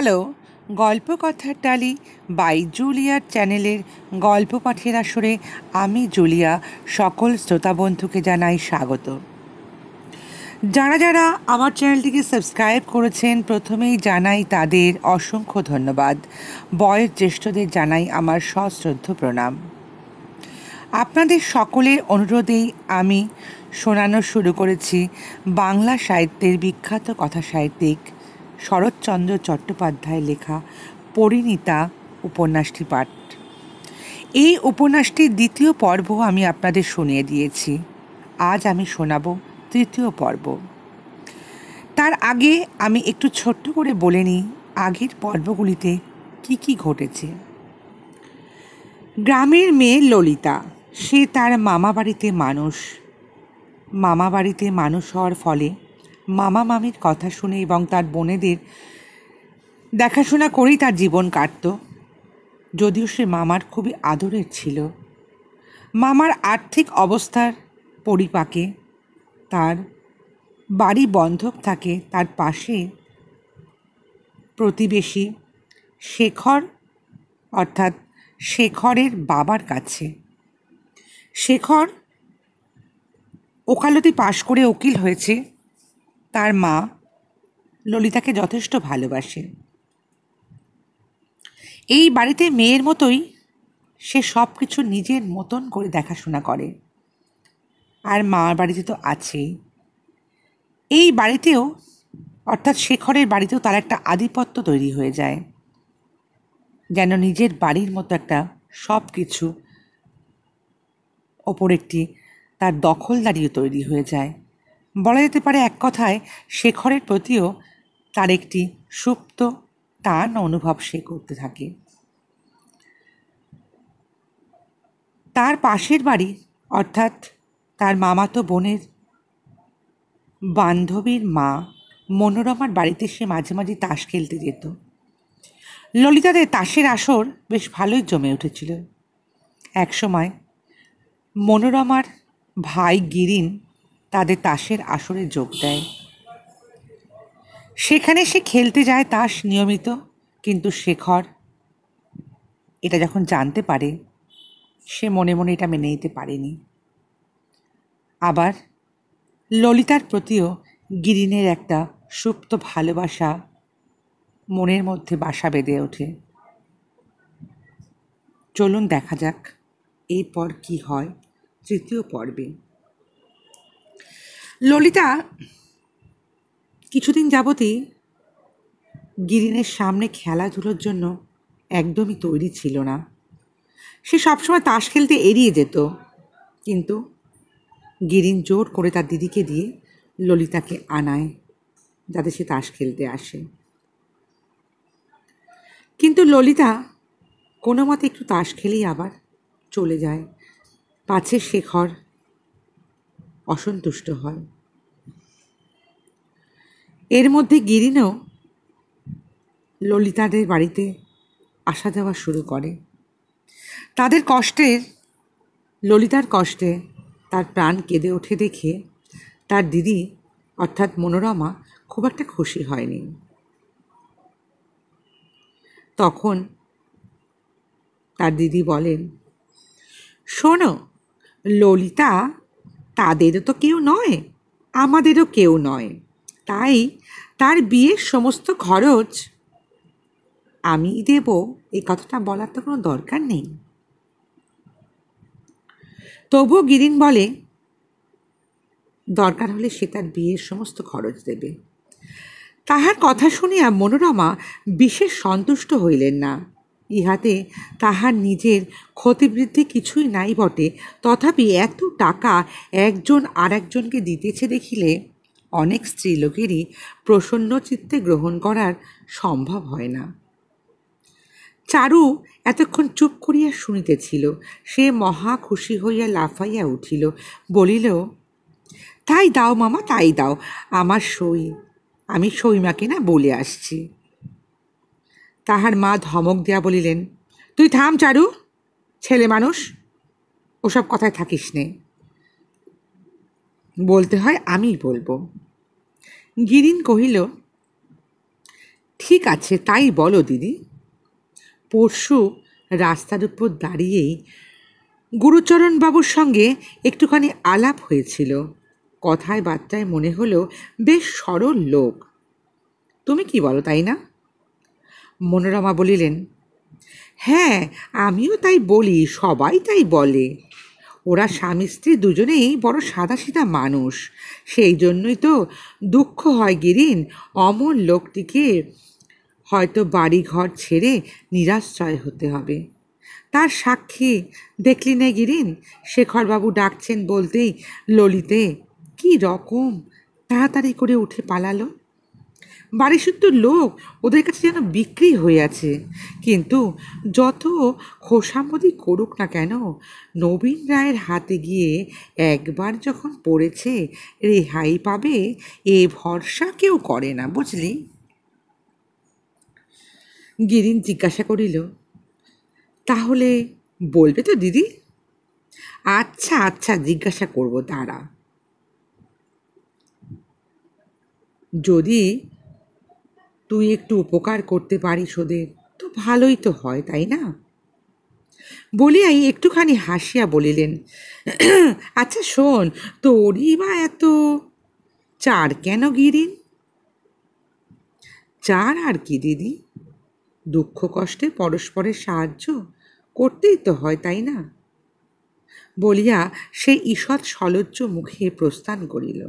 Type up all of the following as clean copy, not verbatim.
Hello, গল্পকথার টালি by জুলিয়ার চ্যানেলের গল্প পাঠের আসরে আমি জুলিয়া সকল শ্রোতা বন্ধুকে জানাই স্বাগত। যারা যারা আমার চ্যানেলটিকে সাবস্ক্রাইব করেছেন প্রথমেই জানাই তাদের অসংখ্য ধন্যবাদ। বয়োজ্যেষ্ঠদের জানাই আমার সশ্রদ্ধ প্রণাম। আপনাদের সকলের অনুরোধেই আমি শোনানো শুরু করেছি বাংলা সাহিত্যের বিখ্যাত কথাসাহিত্যিক শরৎচন্দ্র চট্টোপাধ্যায়ের লেখা পরিণীতা উপন্যাসটি পাঠ। এই উপন্যাসটির দ্বিতীয় পর্ব আমি আপনাদের শুনিয়ে দিয়েছি। আজ আমি শোনাব তৃতীয় পর্ব। তার আগে আমি একটু ছোট্ট করে বলে নিই আগের পর্বগুলিতে কি কি ঘটেছে। গ্রামের মেয়ে ললিতা, সে তার মামা বাড়িতে মানুষ। মামা বাড়িতে মানুষ হওয়ার ফলে মামা মামির কথা শুনে এবং তার বোনেদের দেখাশোনা করেই তার জীবন কাটত। যদিও সে মামার খুবই আদরের ছিল। মামার আর্থিক অবস্থার পরিপাকে তার বাড়ি বন্ধক থাকে তার পাশে প্রতিবেশী শেখর অর্থাৎ শেখরের বাবার কাছে। শেখর ওকালতি পাশ করে উকিল হয়েছে। তার মা ললিতাকে যথেষ্ট ভালোবাসে। এই বাড়িতে মেয়ের মতোই সে সব কিছু নিজের মতন করে দেখাশোনা করে। আর মার বাড়িতে তো আছেই। এই বাড়িতেও অর্থাৎ শেখরের বাড়িতেও তার একটা আধিপত্য তৈরি হয়ে যায়, যেন নিজের বাড়ির মতো একটা সব কিছু ওপর একটি তার দখলদারিও তৈরি হয়ে যায়। বলা যেতে পারে এক কথায় শেখরের প্রতিও তার একটি সুপ্ত টান অনুভব সে করতে থাকে। তার পাশের বাড়ি অর্থাৎ তার মামাতো বোনের বান্ধবীর মা মনোরমার বাড়িতে সে মাঝে মাঝে তাস খেলতে যেত। ললিতাদের তাসের আসর বেশ ভালোই জমে উঠেছিল। একসময় মনোরমার ভাই গিরিন তাদের তাসের আসরে যোগ দেয়। সেখানে সে খেলতে যায় তাস নিয়মিত, কিন্তু শেখর এটা যখন জানতে পারে সে মনে মনে এটা মেনে নিতে পারেনি। আবার ললিতার প্রতিও গিরিনের একটা সুপ্ত ভালোবাসা মনের মধ্যে বাসা বেঁধে ওঠে। চলুন দেখা যাক এরপর কি হয় তৃতীয় পর্বে। ললিতা কিছুদিন যাবতই গিরিনের সামনে খেলাধুলোর জন্য একদমই তৈরি ছিল না। সে সবসময় তাস খেলতে এড়িয়ে যেত, কিন্তু গিরিন জোর করে তার দিদিকে দিয়ে ললিতাকে আনায় যাতে সে তাস খেলতে আসে। কিন্তু ললিতা কোনো মতে একটু তাস খেলেই আবার চলে যায়, পাছে শেখর অসন্তুষ্ট হয়। এর মধ্যে গিরিনও ললিতাদের বাড়িতে আসা যাওয়া শুরু করে। তাদের কষ্টের ললিতার কষ্টে তার প্রাণ কেঁদে ওঠে দেখে তার দিদি অর্থাৎ মনোরমা খুব একটা খুশি হয়নি। তখন তার দিদি বলেন, শোনো, ললিতা তাদেরও তো কেউ নয়, আমাদেরও কেউ নয়, তাই তার বিয়ের সমস্ত খরচ আমি দেব, এই কথাটা বলার তো কোনো দরকার নেই। তবুও গিরিন বলে দরকার হলে সে তার বিয়ের সমস্ত খরচ দেবে। তাহার কথা শুনিয়া মনোরমা বিশেষ সন্তুষ্ট হইলেন না। ইহাতে তাহার নিজের ক্ষতিবৃদ্ধি কিছুই নাই বটে, তথাপি এত টাকা একজন আর একজনকে দিতেছে দেখিলে অনেক স্ত্রীলোকেরই প্রসন্ন চিত্তে গ্রহণ করার সম্ভব হয় না। চারু এতক্ষণ চুপ করিয়া শুনিতেছিল। সে মহা খুশি হইয়া লাফাইয়া উঠিল, বলিল, তাই দাও মামা, তাই দাও, আমার সই, আমি সইমাকে না বলে আসছি। তাহার মা ধমক দিয়া বলিলেন, তুই থাম চারু, ছেলে মানুষ, ওসব কথায় থাকিস নে, বলতে হয় আমিই বলবো। গিরিন কহিল, ঠিক আছে, তাই বলো দিদি। পরশু রাস্তার উপর দাঁড়িয়েই গুরুচরণবাবুর সঙ্গে একটুখানি আলাপ হয়েছিল। কথায় বার্তায় মনে হলো বেশ সরল লোক। তুমি কি বলো, তাই না? মনোরমা বলিলেন, হ্যাঁ, আমিও তাই বলি, সবাই তাই বলে। ওরা স্বামী স্ত্রী দুজনেই বড় সাদাসিধা মানুষ। সেই জন্যই তো দুঃখ হয় গিরিন, অমন লোকটিকে হয়তো বাড়ি ঘর ছেড়ে নিরাশ্রয় হতে হবে। তার সাক্ষী দেখলি না গিরিন, শেখরবাবু ডাকছেন বলতেই ললিতে কি রকম তাড়াতাড়ি করে উঠে পালালো। বাড়ি শুদ্ধ লোক ওদের কাছে যেন বিক্রি হয়ে আছে। কিন্তু যত খোসামদি করুক না কেন, নবীন রায়ের হাতে গিয়ে একবার যখন পড়েছে, রেহাই পাবে এ ভরসা কেউ করে না, বুঝলি? গিরিন জিজ্ঞাসা করিল, তাহলে বলবে তো দিদি? আচ্ছা আচ্ছা, জিজ্ঞাসা করব, দাঁড়া। যদি তুই একটু উপকার করতে পারিস ওদের, তো ভালোই তো হয়, তাই না? বলিয়াই একটুখানি হাসিয়া বলিলেন, আচ্ছা শোন, তোরই বা এত চার কেন গিরিন? চার আর কি দিদি, দুঃখ কষ্টে পরস্পরের সাহায্য করতেই তো হয়, তাই না? বলিয়া সে ঈষৎ সলজ্জ মুখে প্রস্থান করিল।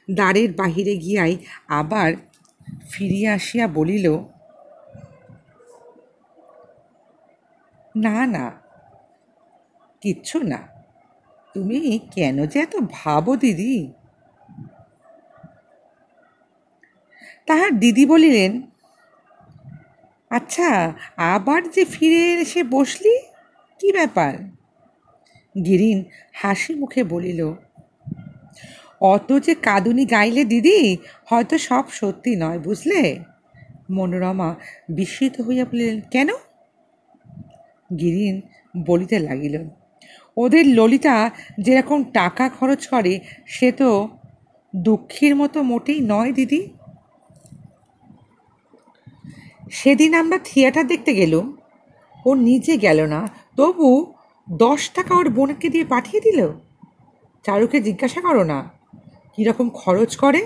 দ্বারের বাহিরে গিয়াই আবার ফিরিয়া আসিয়া বলিল, না না, কিচ্ছু না। তুমি কেন যে এত ভাবো দিদি? তাহার দিদি বলিলেন, আচ্ছা, আবার যে ফিরে এসে বসলি, কি ব্যাপার? গিরিন হাসি মুখে বলিল, অত যে কাঁদুনি গাইলে দিদি, হয়তো সব সত্যি নয়, বুঝলে? মনোরমা বিস্মিত হইয়া বলিলেন, কেন? গিরিন বলিতে লাগিল, ওদের ললিতা যেরকম টাকা খরচ করে, সে তো দুঃখীর মতো মোটেই নয় দিদি। সেদিন আমরা থিয়েটার দেখতে গেলুম, ও নিজে গেল না, তবু 10 টাকা ওর বোনকে দিয়ে পাঠিয়ে দিল। চারুকে জিজ্ঞাসা করো না কীরকম খরচ করে।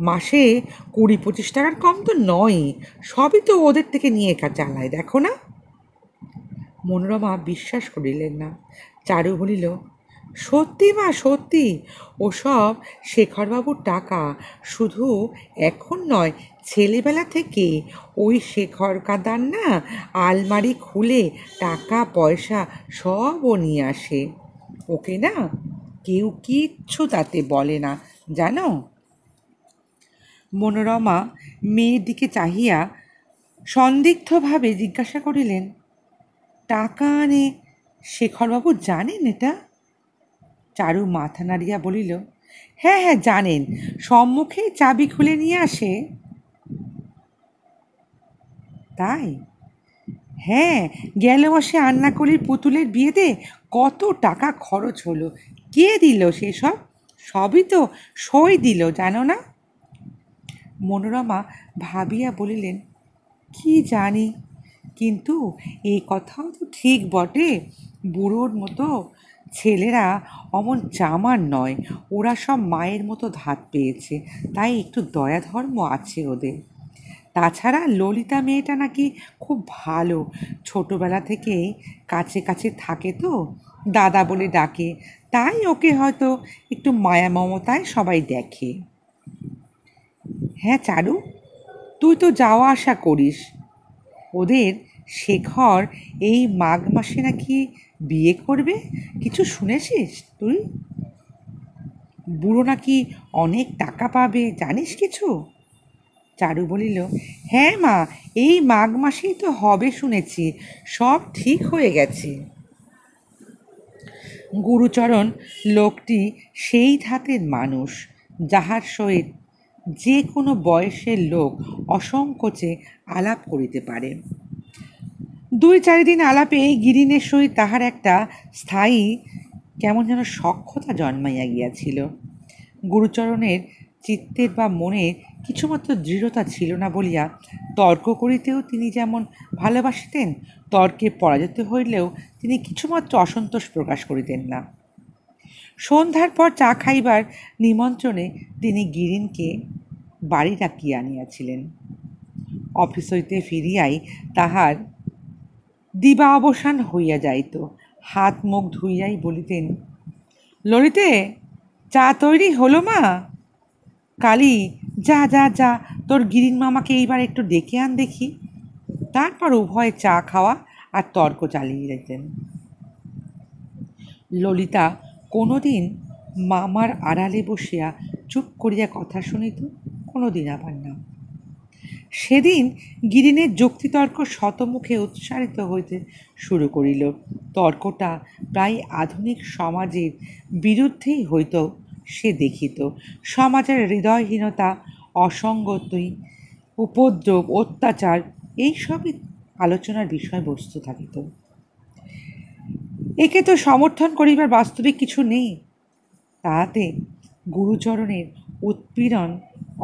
মাসে 20-25 টাকার কম তো নয়ই। সবই তো ওদের থেকে নিয়ে চালায়, দেখো না। মনোরমা বিশ্বাস করিলেন না। চারু বলিল, সত্যি মা, সত্যি। ওসব শেখরবাবুর টাকা। শুধু এখন নয়, ছেলেবেলা থেকে ওই শেখর কাদার না আলমারি খুলে টাকা পয়সা সব ও নিয়ে আসে। ওকে না কেউ কিচ্ছু তাতে বলে না, জানো। মনোরমা মেয়ের দিকে চাহিয়া সন্দিগ্ধভাবে জিজ্ঞাসা করিলেন, টাকা আনে শেখরবাবু জানেন এটা? চারু মাথা নাড়িয়া বলিল, হ্যাঁ হ্যাঁ জানেন, সম্মুখেই চাবি খুলে নিয়ে আসে। তাই? হ্যাঁ, গেল মাসে আন্নাকলির পুতুলের বিয়েতে কত টাকা খরচ হলো। কে দিল সেসব? সবই তো সই দিল, জানো না। মনোরমা ভাবিয়া বলিলেন, কি জানি, কিন্তু এই কথাও তো ঠিক বটে, বুড়োর মতো ছেলেরা অমন চামার নয়। ওরা সব মায়ের মতো ধাত পেয়েছে, তাই একটু দয়া ধর্ম আছে ওদের। তাছাড়া ললিতা মেয়েটা নাকি খুব ভালো, ছোটবেলা থেকেই কাছে কাছে থাকে তো, দাদা বলে ডাকে, তাই ওকে হয়তো একটু মায়া মমতায় সবাই দেখে। হ্যাঁ চারু, তুই তো যাওয়া আসা করিস। ওদের শেখর এই মাঘ মাসে নাকি বিয়ে করবে, কিছু শুনেছিস তুই? বুড়ো নাকি অনেক টাকা পাবে, জানিস কিছু? চারু বলিল, হ্যাঁ মা, এই মাঘ মাসেই তো হবে শুনেছি, সব ঠিক হয়ে গেছে। গুরুচরণ লোকটি সেই ধাতের মানুষ, যাহার সহিত যে কোনো বয়সের লোক অসংকোচে আলাপ করিতে পারে। 2-4 দিন আলাপে গিরিনের সহিত তাহার একটা স্থায়ী কেমন যেন সখ্যতা জন্মাইয়া গিয়াছিল। গুরুচরণের চিত্তের বা মনের কিছুমাত্র দৃঢ়তা ছিল না বলিয়া তর্ক করিতেও তিনি যেমন ভালোবাসিতেন, তর্কে পরাজিত হইলেও তিনি কিছুমাত্র অসন্তোষ প্রকাশ করিতেন না। সন্ধ্যার পর চা খাইবার নিমন্ত্রণে তিনি গিরিনকে বাড়ি ডাকিয়া আনিয়াছিলেন। অফিস হইতে ফিরিয়াই তাহার দিবা অবসান হইয়া যাইত। হাত মুখ ধুইয়াই বলিতেন, ললিতে, চা তৈরি হলো মা? কালী, যা যা যা, তোর গিরিন মামাকে এইবার একটু ডেকে আন দেখি। তারপর উভয়ে চা খাওয়া আর তর্ক চালিয়ে যেতেন। ললিতা কোনোদিন মামার আড়ালে বসিয়া চুপ করিয়া কথা শুনিত, কোনোদিন আবার না। সেদিন গিরিনের যুক্তিতর্ক শতমুখে উচ্চারিত হইতে শুরু করিল। তর্কটা প্রায় আধুনিক সমাজের বিরুদ্ধেই হইত, সে দেখিত। সমাজের হৃদয়হীনতা, অসঙ্গতি, উপদ্রব, অত্যাচার এইসবই আলোচনার বিষয়বস্তু থাকিত। একে তো সমর্থন করিবার বাস্তবিক কিছু নেই। তাহাতে গুরুচরণের উৎপীড়ন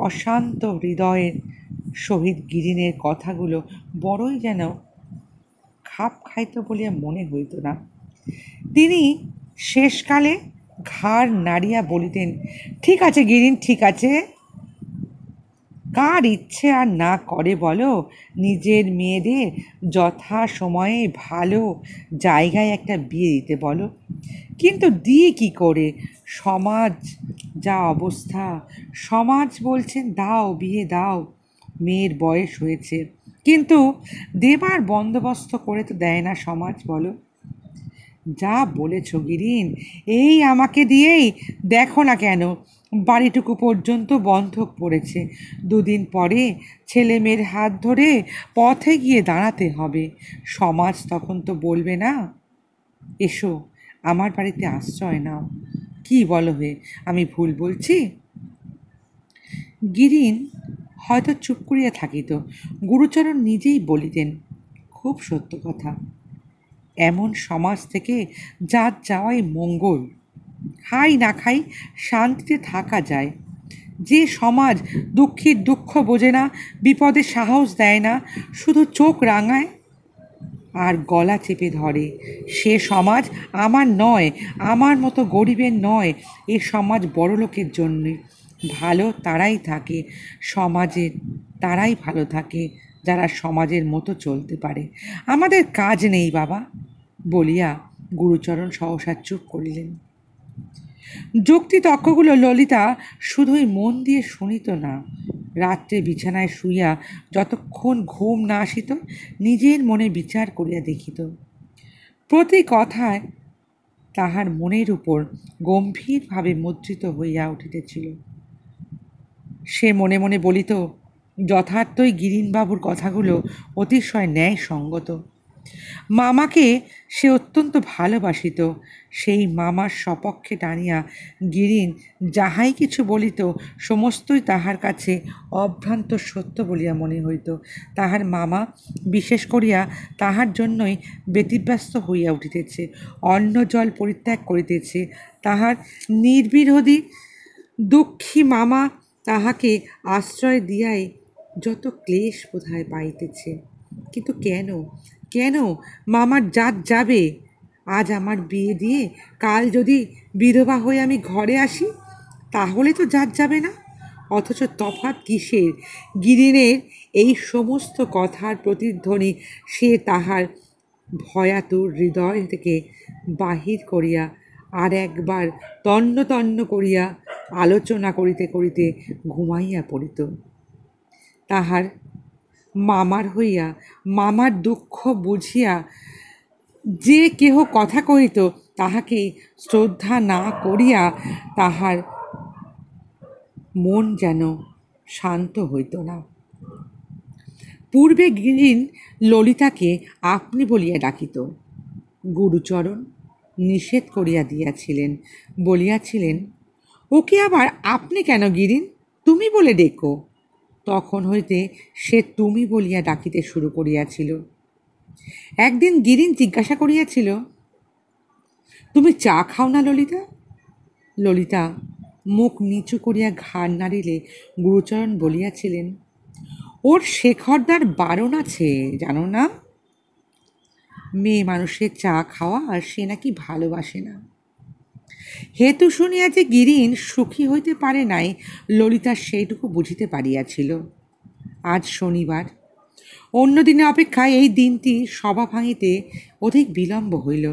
অশান্ত হৃদয়ের সহিত গিরিনের কথাগুলো বড়ই যেন খাপ খাইত বলিয়া মনে হইত না। তিনি শেষকালে ঘাড় নাড়িয়া বলিতেন, ঠিক আছে গিরিন, ঠিক আছে। কার ইচ্ছে আর না করে বলো নিজের মেয়েদের যথা সময়ে ভালো জায়গায় একটা বিয়ে দিতে বলো? কিন্তু দিয়ে কি করে? সমাজ যা অবস্থা, সমাজ বলছেন দাও, বিয়ে দাও, মেয়ের বয়স হয়েছে, কিন্তু দেবার বন্দোবস্ত করে তো দেয় না সমাজ, বলো। যা বলেছ গিরিন, এই আমাকে দিয়েই দেখো না কেন বাড়িটুকু পর্যন্ত বন্ধক পড়েছে। দুদিন পরে ছেলে মেয়ের হাত ধরে পথে গিয়ে দাঁড়াতে হবে। সমাজ তখন তো বলবে না, এসো আমার বাড়িতে আশ্রয় নাও। কি বলো হে, আমি ভুল বলছি? গিরিন হয়তো চুপ করিয়া থাকিত। গুরুচরণ নিজেই বলিতেন, খুব সত্য কথা। এমন সমাজ থেকে যার যাওয়াই মঙ্গল। খাই না খাই শান্তিতে থাকা যায়। যে সমাজ দুঃখীর দুঃখ বোঝে না, বিপদে সাহস দেয় না, শুধু চোখ রাঙায় আর গলা চেপে ধরে, সে সমাজ আমার নয়, আমার মতো গরিবের নয়। এ সমাজ বড়লোকের জন্যে। ভালো তারাই থাকে সমাজের, তারাই ভালো থাকে যারা সমাজের মতো চলতে পারে। আমাদের কাজ নেই বাবা, বলিয়া গুরুচরণ সহসা চুপ করিলেন। যুক্তি তর্কগুলো ললিতা শুধুই মন দিয়ে শুনিত না, রাত্রে বিছানায় শুইয়া যতক্ষণ ঘুম না আসিত নিজের মনে বিচার করিয়া দেখিত। প্রতি কথায় তাহার মনের উপর গম্ভীরভাবে মুদ্রিত হইয়া উঠিতেছিল। সে মনে মনে বলিত, যথার্থই গিরিনবাবুর কথাগুলো অতিশয় ন্যায়সঙ্গত। মামাকে সে অত্যন্ত ভালোবাসিত। সেই মামার সপক্ষে টানিয়া গিরিন যাহাই কিছু বলিত সমস্তই তাহার কাছে অভ্রান্ত সত্য বলিয়া মনে হইত। তাহার মামা বিশেষ করিয়া তাহার জন্যই ব্যতিব্যস্ত হইয়া উঠিতেছে, অন্ন জল পরিত্যাগ করিতেছে। তাহার নির্বিরোধী দুঃখী মামা তাহাকে আশ্রয় দিয়াই যত ক্লেশ বোধহয় পাইতেছে। কিন্তু কেন, কেন মামার জাত যাবে? আজ আমার বিয়ে দিয়ে কাল যদি বিধবা হয়ে আমি ঘরে আসি, তাহলে তো জাত যাবে না। অথচ তফাৎ কিসের? গিরিনের এই সমস্ত কথার প্রতিধ্বনি সে তাহার ভয়াতুর হৃদয় থেকে বাহির করিয়া আর একবার তন্ন তন্ন করিয়া আলোচনা করিতে করিতে ঘুমাইয়া পড়িত। তাহার মামার হইয়া, মামার দুঃখ বুঝিয়া যে কেহ কথা কহিত তাহাকে শ্রদ্ধা না করিয়া তাহার মন যেন শান্ত হইত না। পূর্বে গিরিন ললিতাকে আপনি বলিয়া ডাকিত। গুরুচরণ নিষেধ করিয়া দিয়াছিলেন, বলিয়াছিলেন, ওকে আবার আপনি কেন গিরিন, তুমি বলে ডেকো। তখন হইতে সে তুমি বলিয়া ডাকিতে শুরু করিয়াছিল। একদিন গিরিন জিজ্ঞাসা করিয়াছিল, তুমি চা খাও না ললিতা? ললিতা মুখ নিচু করিয়া ঘাড় নাড়িলে গুরুচরণ বলিয়াছিলেন, ওর শেখরদার বারণ আছে জানো না, মেয়ে মানুষের চা খাওয়া আর সে নাকি ভালোবাসে না। হেতু শুনিয়া যে গিরিন সুখী হইতে পারে নাই, ললিতা সেইটুকু বুঝিতে পারিয়াছিল। আজ শনিবার, অন্য দিনে অপেক্ষায় এই দিনটি সভা ভাঙিতে অধিক বিলম্ব হইল।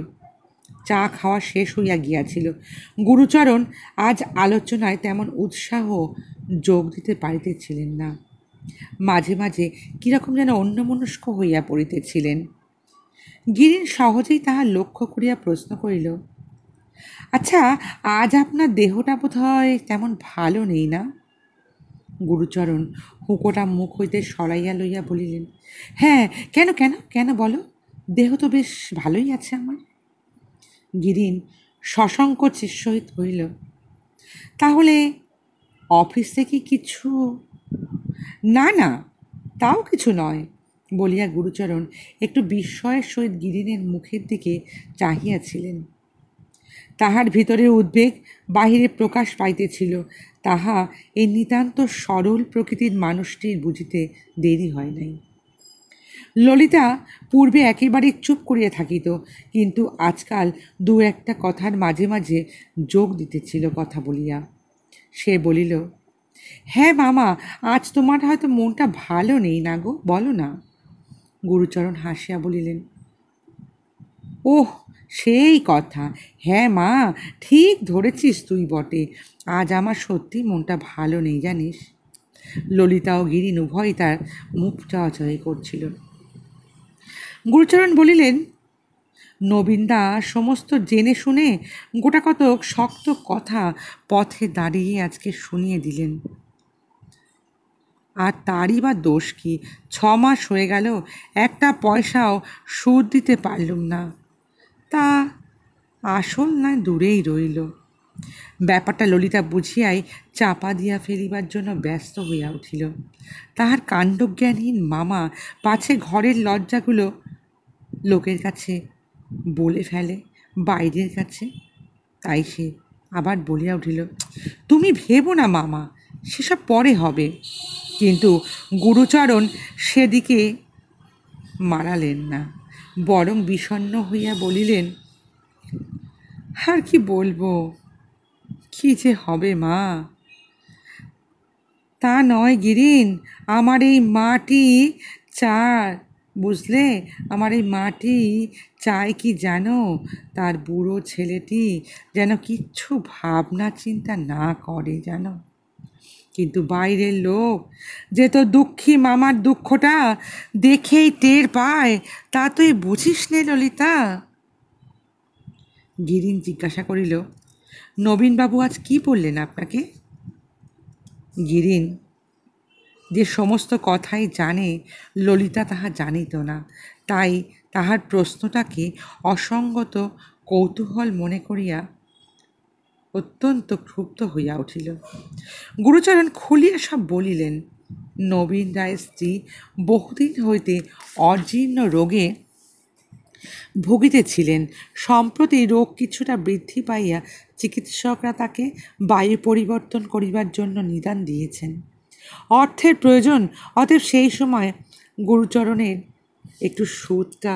চা খাওয়া শেষ হইয়া গিয়াছিল। গুরুচরণ আজ আলোচনায় তেমন উৎসাহ যোগ দিতে পারিতেছিলেন না। মাঝে মাঝে কিরকম যেন অন্যমনস্ক হইয়া পড়িতেছিলেন। গিরিন সহজেই তাহার লক্ষ্য করিয়া প্রশ্ন করিল, আচ্ছা, আজ আপনার দেহটা বোধ হয় তেমন ভালো নেই না? গুরুচরণ হুঁকোটা মুখ হইতে সরাইয়া লইয়া বলিলেন, হ্যাঁ, কেন কেন কেন বলো, দেহ তো বেশ ভালোই আছে আমার। গিরিন সসংকোচের সহিত কহিল, তাহলে অফিস থেকে কিছু? না না, তাও কিছু নয়, বলিয়া গুরুচরণ একটু বিস্ময়ের সহিত গিরিনের মুখের দিকে চাহিয়াছিলেন। তাহার ভিতরের উদ্বেগ বাহিরে প্রকাশ পাইতেছিল, তাহা এই নিতান্ত সরল প্রকৃতির মানুষটির বুঝিতে দেরি হয় নাই। ললিতা পূর্বে একেবারে চুপ করিয়া থাকিত, কিন্তু আজকাল দু একটা কথার মাঝে মাঝে যোগ দিতেছিল কথা বলিয়া। সে বলিল, হ্যাঁ মামা, আজ তোমার হয়তো মনটা ভালো নেই না গো, বলো না। গুরুচরণ হাসিয়া বলিলেন, ওহ, সেই কথা, হ্যাঁ মা, ঠিক ধরেছিস তুই বটে, আজ আমার সত্যি মনটা ভালো নেই জানিস। ললিতা ও গিরিন উভয়ই তার মুখ চাওয়াচাওয়ি করছিল। গুরুচরণ বলিলেন, নবীনদা সমস্ত জেনে শুনে গোটাকতক শক্ত কথা পথে দাঁড়িয়ে আজকে শুনিয়ে দিলেন। আর তারই বা দোষ কি? 6 মাস হয়ে গেল, একটা পয়সাও সুদ দিতে পারলুম না। তা আসল নয় দূরেই রইল। ব্যাপারটা ললিতা বুঝিয়াই চাপা দিয়া ফেলিবার জন্য ব্যস্ত হইয়া উঠিল। তাহার কাণ্ডজ্ঞানহীন মামা পাছে ঘরের লজ্জাগুলো লোকের কাছে বলে ফেলে, বাইরের কাছে। তাই সে আবার বলিয়া উঠিল, তুমি ভেবো না মামা, সেসব পরে হবে। কিন্তু গুরুচরণ সেদিকে মারালেন না, বরং বিষণ্ণ হইয়া বলিলেন, আর কি বলবো, কি যে হবে মা। তা নয় গিরিন, আমার এই মাটি চার, বুঝলে, আমার এই মাটি চায় কি জানো, তার বুড়ো ছেলেটি যেন কিচ্ছু ভাবনা চিন্তা না করে জানো। কিন্তু বাইরের লোক যে তো দুঃখী মামার দুঃখটা দেখেই টের পায়, তা তুই বুঝিস নে ললিতা। গিরিন জিজ্ঞাসা করিল, নবীনবাবু আজ কি বললেন আপনাকে? গিরিন যে সমস্ত কথাই জানে ললিতা তাহা জানিত না, তাই তাহার প্রশ্নটাকে অসঙ্গত কৌতূহল মনে করিয়া অত্যন্ত ক্ষুব্ধ হইয়া উঠিল। গুরুচরণ খুলিয়া সব বলিলেন। নবীন রায়ের স্ত্রী বহুদিন হইতে অজীর্ণ রোগে ভুগিতেছিলেন। সম্প্রতি রোগ কিছুটা বৃদ্ধি পাইয়া চিকিৎসকরা তাকে বায়ু পরিবর্তন করিবার জন্য নিদান দিয়েছেন। অর্থের প্রয়োজন, অতএব সেই সময় গুরুচরণের একটু সুদটা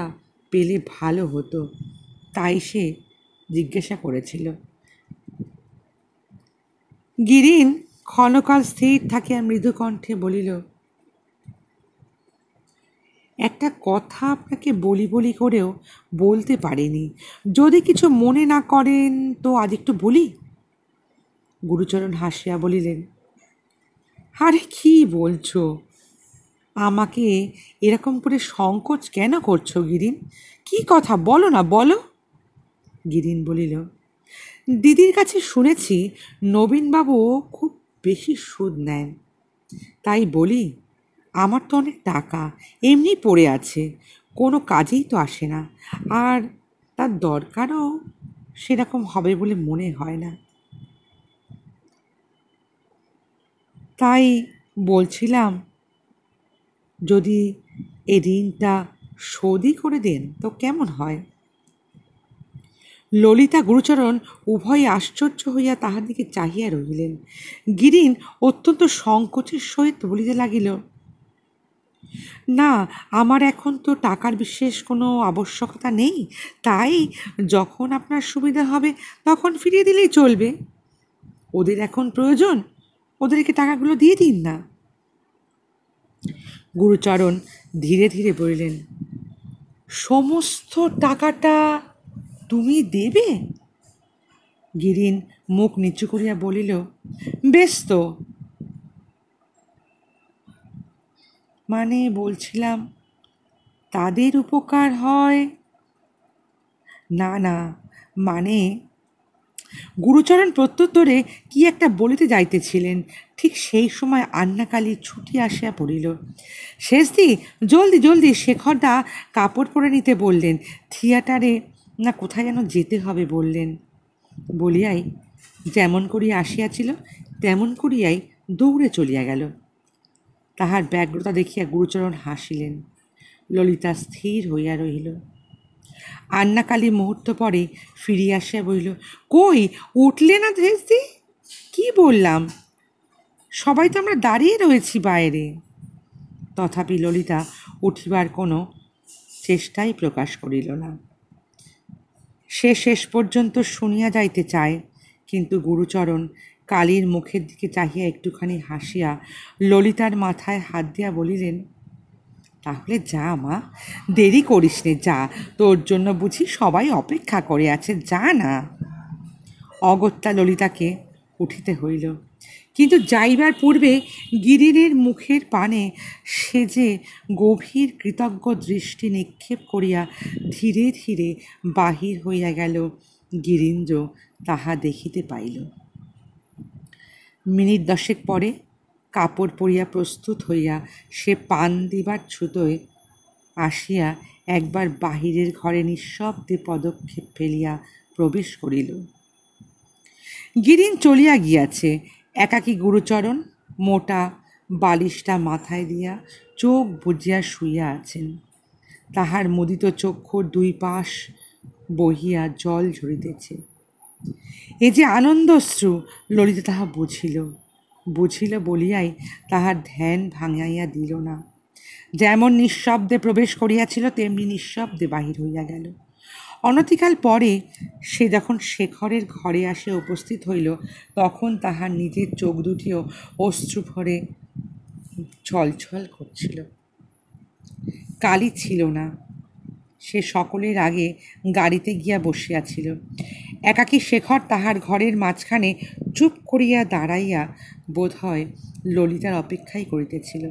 পেলে ভালো হতো, তাই সে জিজ্ঞাসা করেছিল। গিরিন ক্ষণকাল স্থির থাকিয়া মৃদুকণ্ঠে বলিল, একটা কথা আপনাকে বলি বলি করেও বলতে পারিনি, যদি কিছু মনে না করেন তো আজ একটু বলি। গুরুচরণ হাসিয়া বলিলেন, আরে কি বলছো, আমাকে এরকম করে সংকোচ কেন করছো গিরিন? কি কথা বলো না, বলো। গিরিন বলিল, দিদির কাছে শুনেছি নবীনবাবু খুব বেশি সুদ নেন, তাই বলি, আমার তো অনেক টাকা এমনি পড়ে আছে, কোনো কাজেই তো আসে না, আর তার দরকারও সেরকম হবে বলে মনে হয় না। তাই বলছিলাম, যদি এই ঋণটা শোধই করে দেন তো কেমন হয়? ললিতা গুরুচরণ উভয়ে আশ্চর্য হইয়া তাহার দিকে চাহিয়া রহিলেন। গিরিন অত্যন্ত সংকোচের সহিত বলিতে লাগিল, না, আমার এখন তো টাকার বিশেষ কোনো আবশ্যকতা নেই, তাই যখন আপনার সুবিধা হবে তখন ফিরিয়ে দিলেই চলবে। ওদের এখন প্রয়োজন, ওদেরকে টাকাগুলো দিয়ে দিন না। গুরুচরণ ধীরে ধীরে বলিলেন, সমস্ত টাকাটা তুমি দেবে? গিরিন মুখ নিচু করিয়া বলিল, বেশ তো, মানে বলছিলাম তাদের উপকার হয়। না না, মানে গুরুচরণ প্রত্যুত্তরে কি একটা বলিতে যাইতেছিলেন, ঠিক সেই সময় আন্নাকালী ছুটি আসিয়া পড়িল। শেষদি, জলদি জলদি, শেখরদা কাপড় পরে নিতে বললেন, থিয়েটারে না কোথায় যেন যেতে হবে বললেন। বলিয়াই যেমন করিয়া আসিয়াছিল তেমন করিয়াই দৌড়ে চলিয়া গেল। তাহার ব্যগ্রতা দেখিয়া গুরুচরণ হাসিলেন। ললিতা স্থির হইয়া রহিল। আন্নাকালী মুহূর্ত পরে ফিরিয়া আসিয়া বলিল, কই উঠলে না ধেসদি? কি বললাম, সবাই তো আমরা দাঁড়িয়ে রয়েছি বাইরে। তথাপি ললিতা উঠিবার কোনো চেষ্টাই প্রকাশ করিল না। সে শেষ পর্যন্ত শুনিয়া যাইতে চায়, কিন্তু গুরুচরণ কালীর মুখের দিকে চাহিয়া একটুখানি হাসিয়া ললিতার মাথায় হাত দিয়া বলিলেন, তাহলে যা মা, দেরি করিস নে, যা, তোর জন্য বুঝি সবাই অপেক্ষা করে আছে, যা না। অগত্যা ললিতাকে উঠিতে হইল, কিন্তু যাইবার পূর্বে গিরিনের মুখের পানে সে যে গভীর কৃতজ্ঞ দৃষ্টি নিক্ষেপ করিয়া ধীরে ধীরে বাহির হইয়া গেল, গিরীন্দ্র তাহা দেখিতে পাইল। মিনিট 10 পরে কাপড় পরিয়া প্রস্তুত হইয়া সে পান দিবার ছুতোয় আসিয়া একবার বাহিরের ঘরে নিঃশব্দে পদক্ষেপ ফেলিয়া প্রবেশ করিল। গিরিন চলিয়া গিয়াছে। একাকী গুরুচরণ মোটা বালিশটা মাথায় দিয়া চোখ বুজিয়া শুইয়া আছেন। তাহার মুদিত চক্ষুর দুই পাশ বহিয়া জল ঝরিতেছে। এ যে আনন্দশ্রু, ললিতা তাহা বুঝিল। বুঝিল বলিয়াই তাহার ধ্যান ভাঙাইয়া দিল না। যেমন নিঃশব্দে প্রবেশ করিয়াছিল তেমনি নিঃশব্দে বাহির হইয়া গেল। অনতিকাল পরে সে যখন শেখরের ঘরে আসে উপস্থিত হইল, তখন তাহার নিজের চোখ দুটিও অশ্রুভরে ছলছল করছিল। কালী ছিল না। সে সকলের আগে গাড়িতে গিয়া বসিয়াছিল। একাকী শেখর তাহার ঘরের মাঝখানে চুপ করিয়া দাঁড়াইয়া বোধ হয় ললিতার অপেক্ষাই করিতেছিল।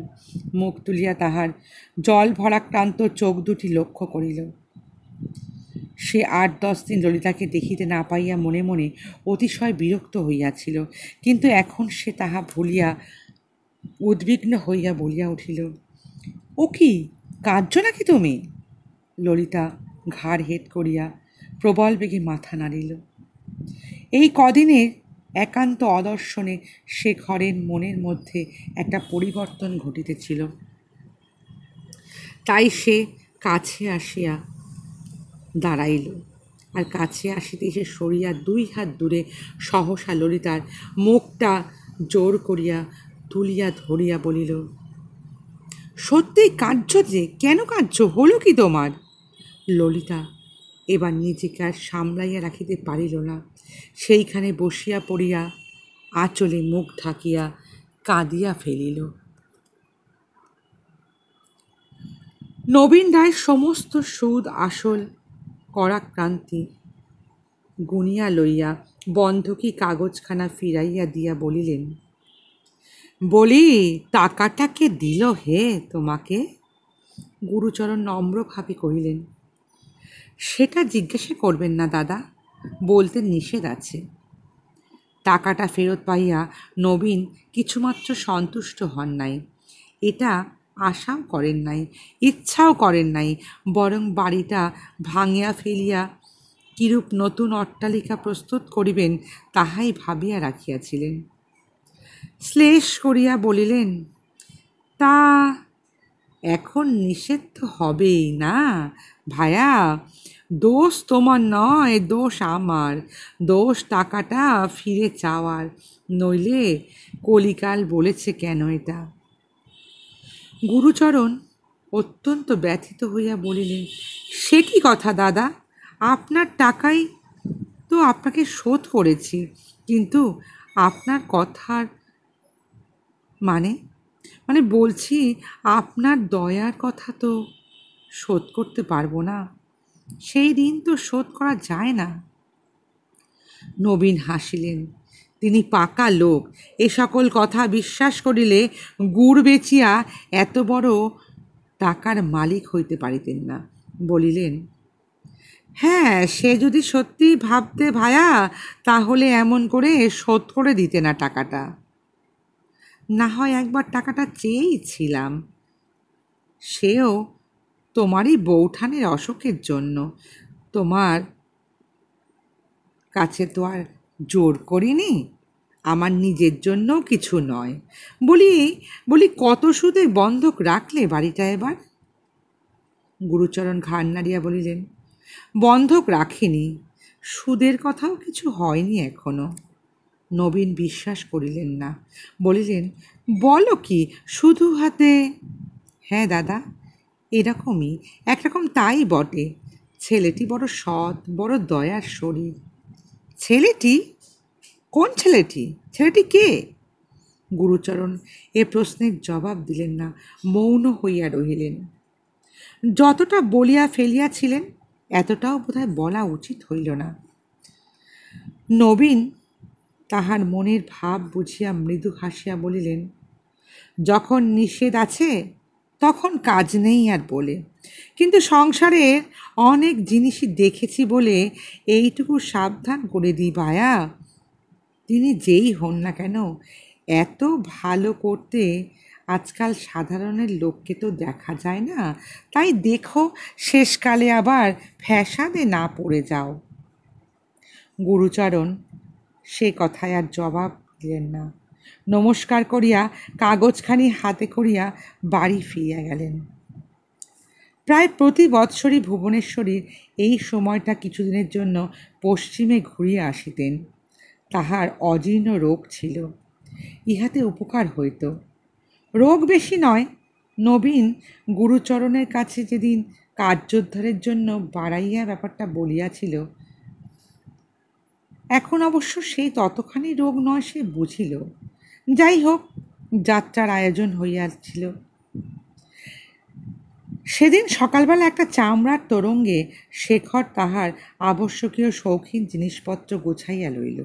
মুখ তুলিয়া তাহার জল ভরাক্রান্ত চোখ দুটি লক্ষ্য করিল। সে 8-10 দিন ললিতাকে দেখিতে না পাইয়া মনে মনে অতিশয় বিরক্ত হইয়াছিল, কিন্তু এখন সে তাহা ভুলিয়া উদ্বিগ্ন হইয়া বলিয়া উঠিল, ও কি, কাঁদছ নাকি তুমি? ললিতা ঘাড় হেঁট করিয়া প্রবল বেগে মাথা নাড়িল। এই কদিনের একান্ত অদর্শনে শেখরের মনের মধ্যে একটা পরিবর্তন ঘটিতেছিল। তাই সে কাছে আসিয়া দাঁড়াইল, আর কাছে আসিতে সে সরিয়া 2 হাত দূরে সহসা ললিতার মুখটা জোর করিয়া তুলিয়া ধরিয়া বলিল, সত্যিই কাঁদছ যে? কেন কাঁদছ? হলো কি তোমার? ললিতা এবার নিজেকে আর সামলাইয়া রাখিতে পারিল না। সেইখানে বসিয়া পড়িয়া আঁচলে মুখ ঢাকিয়া কাঁদিয়া ফেলিল। নবীন রায় সমস্ত সুদ আসল করাক্রান্তি গুনিয়া লইয়া বন্ধকি কাগজখানা ফিরাইয়া দিয়া বলিলেন, বলি, টাকাটা কে দিল হে তোমাকে? গুরুচরণ নম্রভাবে কহিলেন, সেটা জিজ্ঞাসা করবেন না দাদা, বলতে নিষেধ আছে। টাকাটা ফেরত পাইয়া নবীন কিছুমাত্র সন্তুষ্ট হন নাই। এটা আশাও করেন নাই, ইচ্ছাও করেন নাই, বরং বাড়িটা ভাঙিয়া ফেলিয়া কিরূপ নতুন অট্টালিকা প্রস্তুত করিবেন তাহাই ভাবিয়া রাখিয়াছিলেন। শ্লেষ করিয়া বলিলেন, তা এখন নিষেধ তো হবেই না ভায়া, দোষ তোমার নয়, দোষ আমার। দোষ টাকাটা ফিরে চাওয়ার, নইলে কলিকাল বলেছে কেন এটা। গুরুচরণ অত্যন্ত ব্যথিত হইয়া বলিলেন, সে কি কথা দাদা, আপনার টাকাই তো আপনাকে শোধ করেছি, কিন্তু আপনার কথার মানে মানে বলছি, আপনার দয়ার কথা তো শোধ করতে পারবো না, সেই ঋণ তো শোধ করা যায় না। নবীন হাসিলেন। তিনি পাকা লোক, এ সকল কথা বিশ্বাস করিলে গুড় বেচিয়া এত বড় টাকার মালিক হইতে পারিতেন না। বলিলেন, হ্যাঁ, সে যদি সত্যি ভাবতে ভায়া, তাহলে এমন করে শোধ করে দিতে না টাকাটা। না হয় একবার টাকাটা চেয়েই ছিলাম, সেও তোমারই বৌঠানের অসুখের জন্য। তোমার কাছে তো আর জোর করিনি, আমার নিজের জন্যও কিছু নয়। বলি বলি কত সুদে বন্ধক রাখলে বাড়িটা এবার? গুরুচরণ ঘাড় নাড়িয়া বলিলেন, বন্ধক রাখিনি, সুদের কথাও কিছু হয়নি এখনো। নবীন বিশ্বাস করিলেন না, বলিলেন, বলো কি, শুধু হাতে? হ্যাঁ দাদা, এরকমই, একরকম তাই বটে। ছেলেটি বড় সৎ, বড় দয়ার শরীর। ছেলেটি? কোন ছেলেটি? ছেলেটি কে? গুরুচরণ এ প্রশ্নের জবাব দিলেন না, মৌন হইয়া রহিলেন। যতটা বলিয়া ফেলিয়াছিলেন, এতটাও বোধহয় বলা উচিত হইল না। নবীন তাহার মনের ভাব বুঝিয়া মৃদু হাসিয়া বলিলেন, যখন নিষেধ আছে তখন কাজ নেই আর বলে, কিন্তু সংসারের অনেক জিনিসই দেখেছি বলে এইটুকু সাবধান করে দিই ভায়া, তিনি যেই হন না কেন, এত ভালো করতে আজকাল সাধারণের লোককে তো দেখা যায় না। তাই দেখো শেষকালে আবার ফ্যাসাদে না পড়ে যাও। গুরুচরণ সে কথায় আর জবাব দিলেন না, নমস্কার করিয়া কাগজখানি হাতে করিয়া বাড়ি ফিরিয়া গেলেন। প্রায় প্রতি বৎসরই ভুবনেশ্বরীর এই সময়টা কিছুদিনের জন্য পশ্চিমে ঘুরিয়া আসিতেন। তাহার অজীর্ণ রোগ ছিল, ইহাতে উপকার হইত। রোগ বেশি নয়। নবীন গুরুচরণের কাছে যেদিন কার্যোদ্ধারের জন্য বাড়াইয়া ব্যাপারটা বলিয়াছিল, এখন অবশ্য সেই ততখানি রোগ নয় সে বুঝিল। যাই হোক, যাত্রার আয়োজন হইয়াছিল। সেদিন সকালবেলা একটা চামড়ার তোরঙ্গে শেখর তাহার আবশ্যকীয় শৌখিন জিনিসপত্র গুছাইয়া লইল।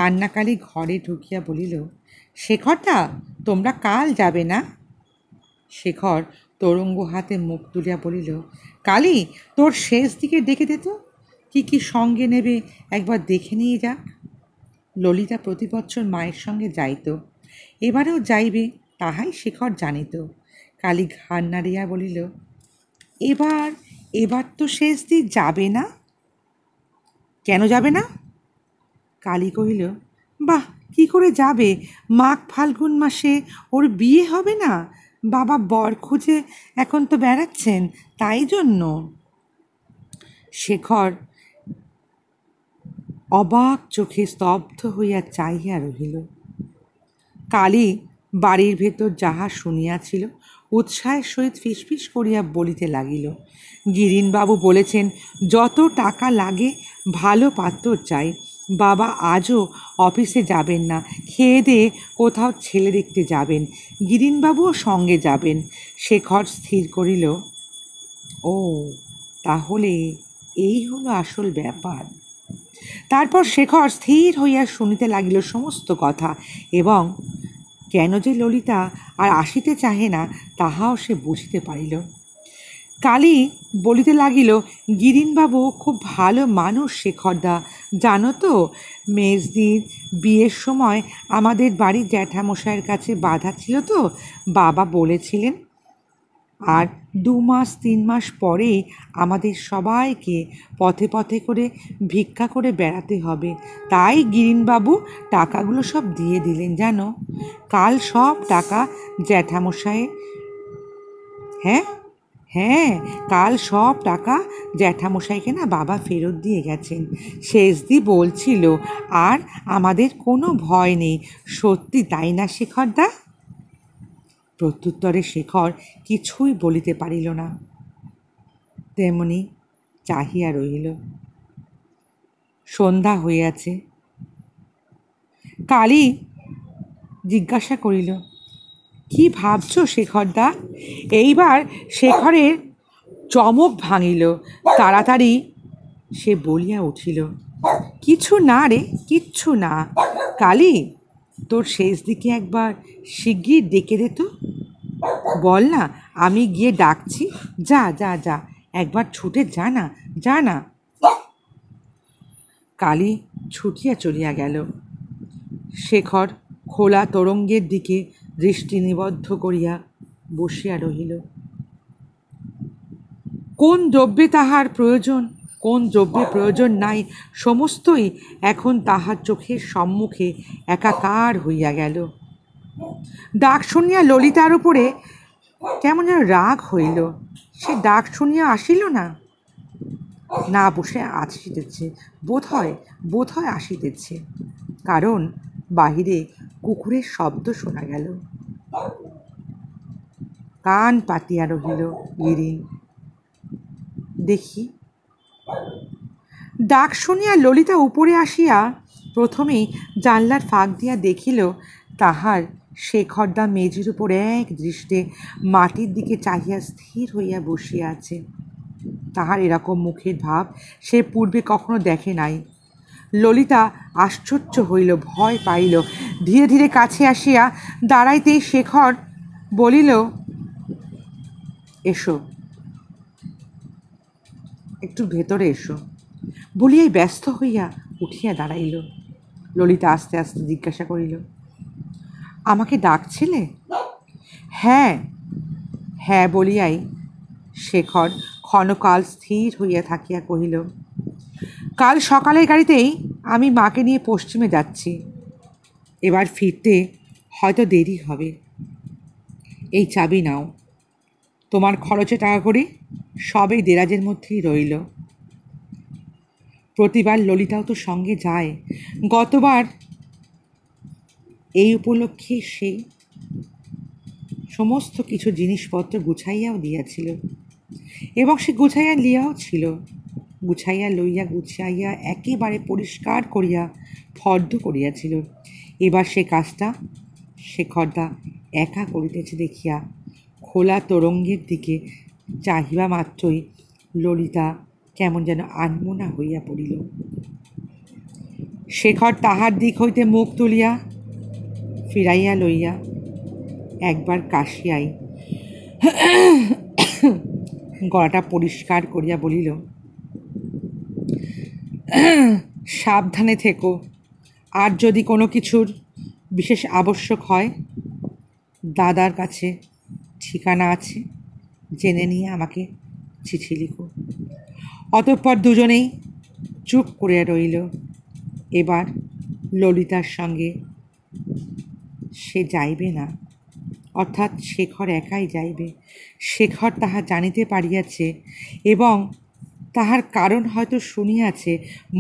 আন্নাকালী ঘরে ঢুকিয়া বলিল, শেখরটা, তোমরা কাল যাবে না? শেখর তোরঙ্গ হাতে মুখ তুলিয়া বলিল, কালী, তোর শেষ দিকে ডেকে দে তো, কি কি সঙ্গে নেবে একবার দেখে নিয়ে যাক। ললিতা প্রতি বৎসর মায়ের সঙ্গে যাইত, এবারেও যাইবে তাহাই শেখর জানিত। কালী ঘাড় নাড়িয়া বলিল, এবার এবার তো শেষ দিন যাবে না? কেন যাবে না? কালী কহিল, বাহ, কি করে যাবে, মাঘ ফাল্গুন মাসে ওর বিয়ে হবে না? বাবা বর খুঁজে এখন তো বেড়াচ্ছেন, তাই জন্য। শেখর অবাক চোখে স্তব্ধ হইয়া চাহিয়া রহিল। কালী বাড়ির ভেতর যাহা শুনিয়াছিল উৎসাহের সহিত ফিসফিস করিয়া বলিতে লাগিল, গিরিনবাবু বলেছেন যত টাকা লাগে ভালো পাত্র চাই। বাবা আজও অফিসে যাবেন না, খেয়ে দিয়ে কোথাও ছেলে দেখতে যাবেন, গিরিনবাবুও সঙ্গে যাবেন। শেখর স্থির করিল, ও, তাহলে এই হলো আসল ব্যাপার। তারপর শেখর স্থির হইয়া শুনিতে লাগিল সমস্ত কথা, এবং কেন যে ললিতা আর আসিতে চাহে না তাহাও সে বুঝিতে পারিল। কালী বলিতে লাগিল, গিরিনবাবু খুব ভালো মানুষ শেখরদা, জানো তো, মেজদির বিয়ের সময় আমাদের বাড়ির জ্যাঠামশাইয়ের কাছে বাধা ছিল তো, বাবা বলেছিলেন আর 2 মাস 3 মাস পরেই আমাদের সবাইকে পথে পথে করে ভিক্ষা করে বেড়াতে হবে। তাই গিরিনবাবু টাকাগুলো সব দিয়ে দিলেন জানো। কাল সব টাকা জ্যাঠামশাই, হ্যাঁ, হ্যাঁ, কাল সব টাকা জ্যাঠামশাইকে না বাবা ফেরত দিয়ে গেছেন। শেষদি বলছিল আর আমাদের কোনো ভয় নেই। সত্যি তাই না শেখরদা? প্রত্যুত্তরে শেখর কিছুই বলিতে পারিল না, তেমনি চাহিয়া রহিল। সন্ধ্যা হইয়াছে। কালী জিজ্ঞাসা করিল, কি ভাবছ শেখরদা? এইবার শেখরের চমক ভাঙিল। তাড়াতাড়ি সে বলিয়া উঠিল, কিছু না রে, কিচ্ছু না। কালী, তোর শেষ দিকে একবার শিগগির ডেকে দে তো। বল না, আমি গিয়ে ডাকছি। যা যা যা, একবার ছুটে যা না, যা না। কালী ছুটিয়া চলিয়া গেল। শেখর খোলা তোরঙ্গের দিকে দৃষ্টি নিবদ্ধ করিয়া বসিয়া রহিল। কোন দ্রব্যে তাহার প্রয়োজন, কোন দ্রব্যে প্রয়োজন নাই, সমস্তই এখন তাহার চোখের সম্মুখে একাকার হইয়া গেল। ডাক শুনিয়া ললিতার উপরে কেমন যেন রাগ হইল। সে ডাক শুনিয়া আসিল না, না বসে আসিতেছে, বোধ হয় আসিতেছে, কারণ বাহিরে কুকুরের শব্দ শোনা গেল। কান পাতিয়া রহিল গিরি। দেখি। ডাক শুনিয়া ললিতা উপরে আসিয়া প্রথমেই জানলার ফাঁক দিয়া দেখিল তাহার শেখরদা মেঝের উপর এক দৃষ্টে মাটির দিকে চাহিয়া স্থির হইয়া বসিয়া আছে। তাহার এরকম মুখের ভাব সে পূর্বে কখনো দেখে নাই। ললিতা আশ্চর্য হইল, ভয় পাইল। ধীরে ধীরে কাছে আসিয়া দাঁড়াইতেই শেখর বলিল, এসো, একটু ভেতরে এসো। বলিয়াই ব্যস্ত হইয়া উঠিয়া দাঁড়াইল। ললিতা আস্তে আস্তে জিজ্ঞাসা করিল, আমাকে ডাকছিলে? হ্যাঁ হ্যাঁ বলিয়াই শেখর ক্ষণকাল স্থির হইয়া থাকিয়া কহিল, কাল সকালের গাড়িতেই আমি মাকে নিয়ে পশ্চিমে যাচ্ছি। এবার ফিরতে হয়তো দেরি হবে। এই চাবি নাও, তোমার খরচে টাকা করি সবই দেরাজের মধ্যেই রইল। প্রতিবার ললিতাও তো সঙ্গে যায়। গতবার এই উপলক্ষে সে সমস্ত কিছু জিনিসপত্র গুছাইয়াও দিয়াছিল, এবং সে গুছাইয়া লিয়াও ছিল। গুছাইয়া লইয়া গুছাইয়া একেবারে পরিষ্কার করিয়া ফর্দ করিয়াছিল। এবার সে কাজটা শেখরদা একা করিতেছে দেখিয়া খোলা তোরঙ্গের দিকে চাহিবা মাত্রই ললিতা কেমন যেন আনমনা হইয়া পড়িল। শেখর তাহার দিক হইতে মুখ তুলিয়া ফিরাইয়া লইয়া একবার কাশিয়াই গলাটা পরিষ্কার করিয়া বলিল, সাবধানে থেকো, আর যদি কোনো কিছুর বিশেষ আবশ্যক হয় দাদার কাছে ঠিকানা আছে, জেনে নিয়ে আমাকে চিঠি লিখো। অতঃপর দুজনেই চুপ করে রইল। এবার ললিতার সঙ্গে সে যাইবে না, অর্থাৎ শেখর একাই যাইবে। শেখর তাহা জানিতে পারিয়াছে এবং তাহার কারণ হয়তো শুনিয়াছে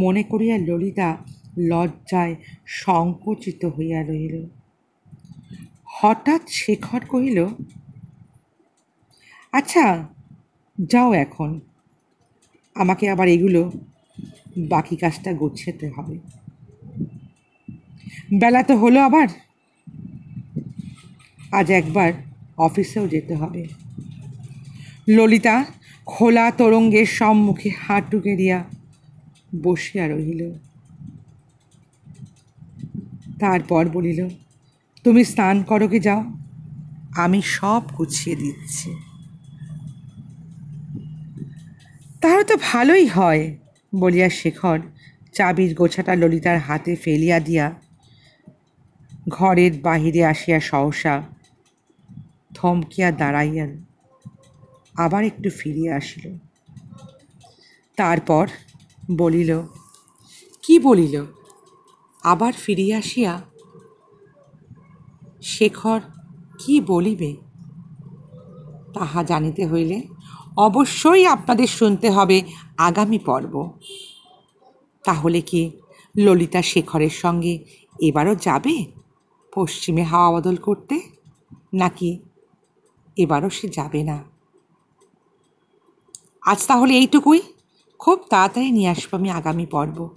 মনে করিয়া ললিতা লজ্জায় সংকুচিত হইয়া রহিল। হঠাৎ শেখর কহিল, আচ্ছা যাও এখন, আমাকে আবার এগুলো বাকি কাজটা গোছাতে হবে। বেলা তো হলো আবার, আজ একবার অফিসেও যেতে হবে। ললিতা খোলা তোরঙ্গের সম্মুখে হাঁটু গেড়িয়া বসিয়া রহিল। তারপর বলিল, তুমি স্নান করো গে যাও, আমি সব গুছিয়ে দিচ্ছি। তাহলে তো ভালোই হয় বলিয়া শেখর চাবির গোছাটা ললিতার হাতে ফেলিয়া দিয়া ঘরের বাহিরে আসিয়া সহসা থমকিয়া দাঁড়াইয়া আবার একটু ফিরিয়া আসিল। তারপর বলিল, কি বলিল? আবার ফিরিয়া আসিয়া শেখর কি বলিবে তাহা জানিতে হইলে অবশ্যই আপনাদের শুনতে হবে আগামী পর্ব। তাহলে কি ললিতা শেখরের সঙ্গে এবারও যাবে পশ্চিমে হাওয়া বদল করতে, নাকি এবারও সে যাবে না? আজ তাহলে এইটুকুই, খুব তাড়াতাড়ি নিয়ে আসবো আমি আগামী পর্ব।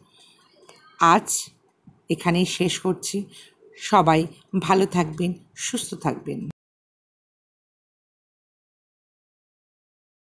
আজ এখানেই শেষ করছি। সবাই ভালো থাকবেন, সুস্থ থাকবেন।